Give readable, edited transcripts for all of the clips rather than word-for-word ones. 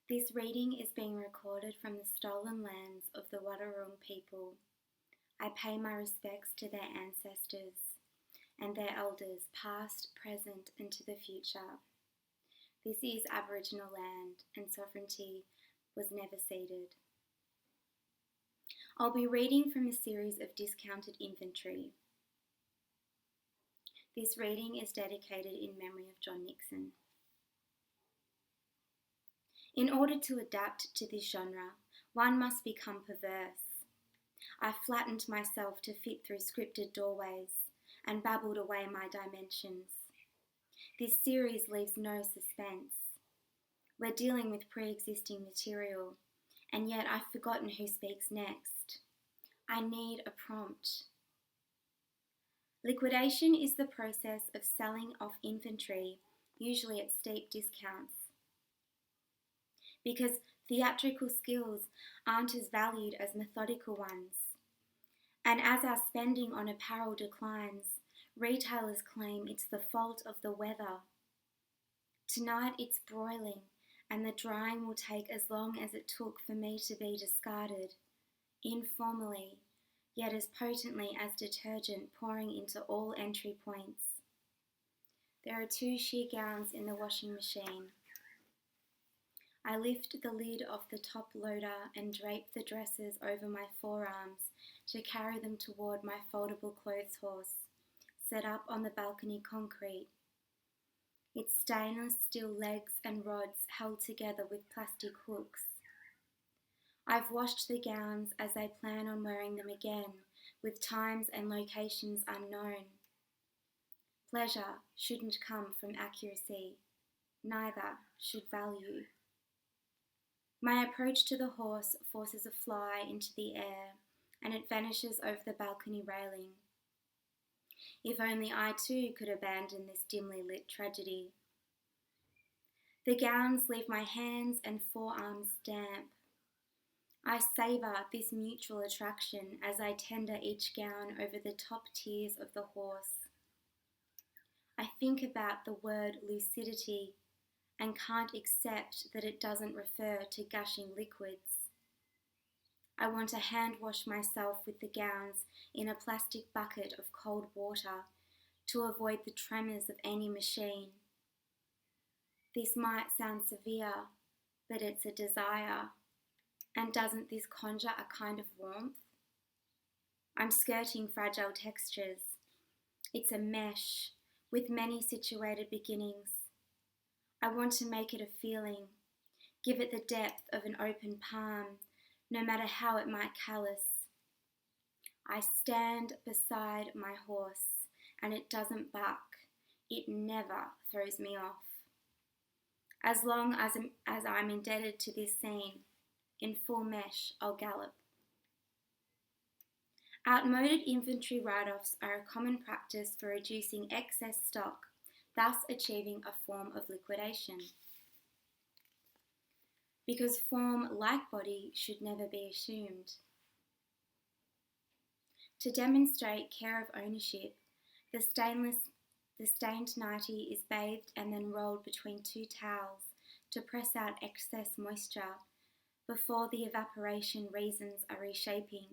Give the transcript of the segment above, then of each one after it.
This reading is being recorded from the stolen lands of the Wadawurrung people. I pay my respects to their ancestors and their elders, past, present, and to the future. This is Aboriginal land, and sovereignty was never ceded. I'll be reading from a series of discounted inventory. This reading is dedicated in memory of John Nixon. In order to adapt to this genre, one must become perverse. I flattened myself to fit through scripted doorways and babbled away my dimensions. This series leaves no suspense. We're dealing with pre-existing material, and yet I've forgotten who speaks next. I need a prompt. Liquidation is the process of selling off inventory, usually at steep discounts. Because theatrical skills aren't as valued as methodical ones. And as our spending on apparel declines, retailers claim it's the fault of the weather. Tonight it's broiling, and the drying will take as long as it took for me to be discarded, informally, yet as potently as detergent pouring into all entry points. There are 2 sheer gowns in the washing machine. I lift the lid off the top loader and drape the dresses over my forearms to carry them toward my foldable clothes horse, set up on the balcony concrete. Its stainless steel legs and rods held together with plastic hooks. I've washed the gowns as I plan on wearing them again, with times and locations unknown. Pleasure shouldn't come from accuracy, neither should value. My approach to the horse forces a fly into the air, and it vanishes over the balcony railing. If only I too could abandon this dimly lit tragedy. The gowns leave my hands and forearms damp. I savour this mutual attraction as I tender each gown over the top tiers of the horse. I think about the word lucidity and can't accept that it doesn't refer to gushing liquids. I want to hand wash myself with the gowns in a plastic bucket of cold water to avoid the tremors of any machine. This might sound severe, but it's a desire. And doesn't this conjure a kind of warmth? I'm skirting fragile textures. It's a mesh with many situated beginnings. I want to make it a feeling, give it the depth of an open palm, no matter how it might callous. I stand beside my horse, and it doesn't buck. It never throws me off. As long as I'm indebted to this scene, in full mesh, I'll gallop. Outmoded inventory write-offs are a common practice for reducing excess stock, thus achieving a form of liquidation. Because form, like body, should never be assumed. To demonstrate care of ownership, the stained nightie is bathed and then rolled between 2 towels to press out excess moisture before the evaporation reasons are reshaping.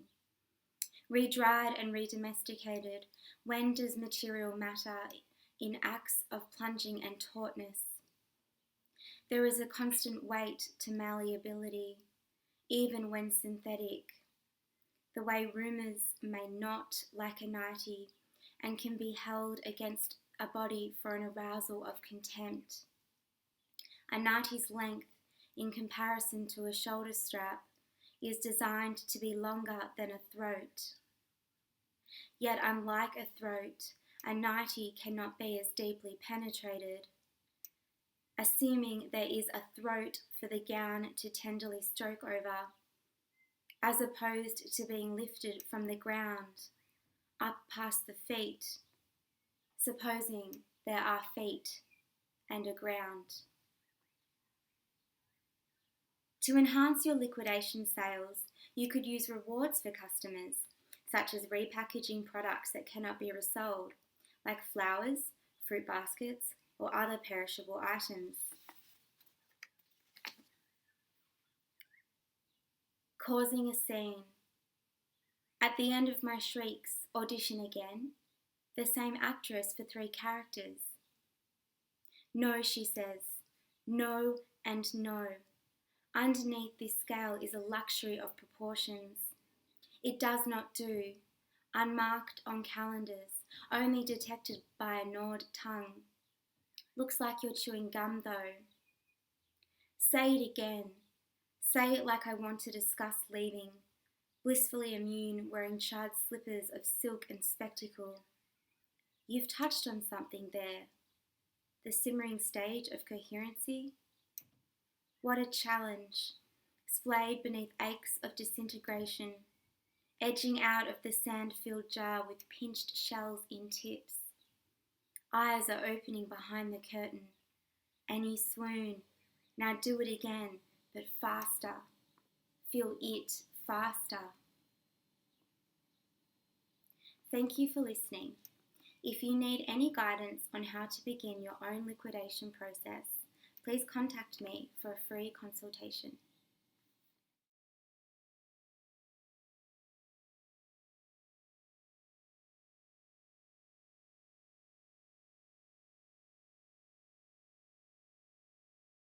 Re-dried and re-domesticated, when does material matter in acts of plunging and tautness? There is a constant weight to malleability, even when synthetic. The way rumours may knot like a nightie and can be held against a body for an arousal of contempt. A nightie's length, in comparison to a shoulder strap, is designed to be longer than a throat. Yet unlike a throat, a nightie cannot be as deeply penetrated. Assuming there is a throat for the gown to tenderly stroke over, as opposed to being lifted from the ground, up past the feet, supposing there are feet and a ground. To enhance your liquidation sales, you could use rewards for customers, such as repackaging products that cannot be resold, like flowers, fruit baskets, or other perishable items. causing a scene. At the end of my shrieks, audition again, the same actress for 3 characters. No, she says, no and no. Underneath this scale is a luxury of proportions. It does not do, unmarked on calendars, only detected by a gnawed tongue. Looks like you're chewing gum though. Say it again. Say it like I want to discuss leaving, blissfully immune, wearing charred slippers of silk and spectacle. You've touched on something there. The simmering stage of coherency. What a challenge, splayed beneath aches of disintegration, edging out of the sand-filled jar with pinched shells in tips. Eyes are opening behind the curtain, and you swoon. Now do it again, but faster. Feel it faster. Thank you for listening. If you need any guidance on how to begin your own liquidation process, please contact me for a free consultation.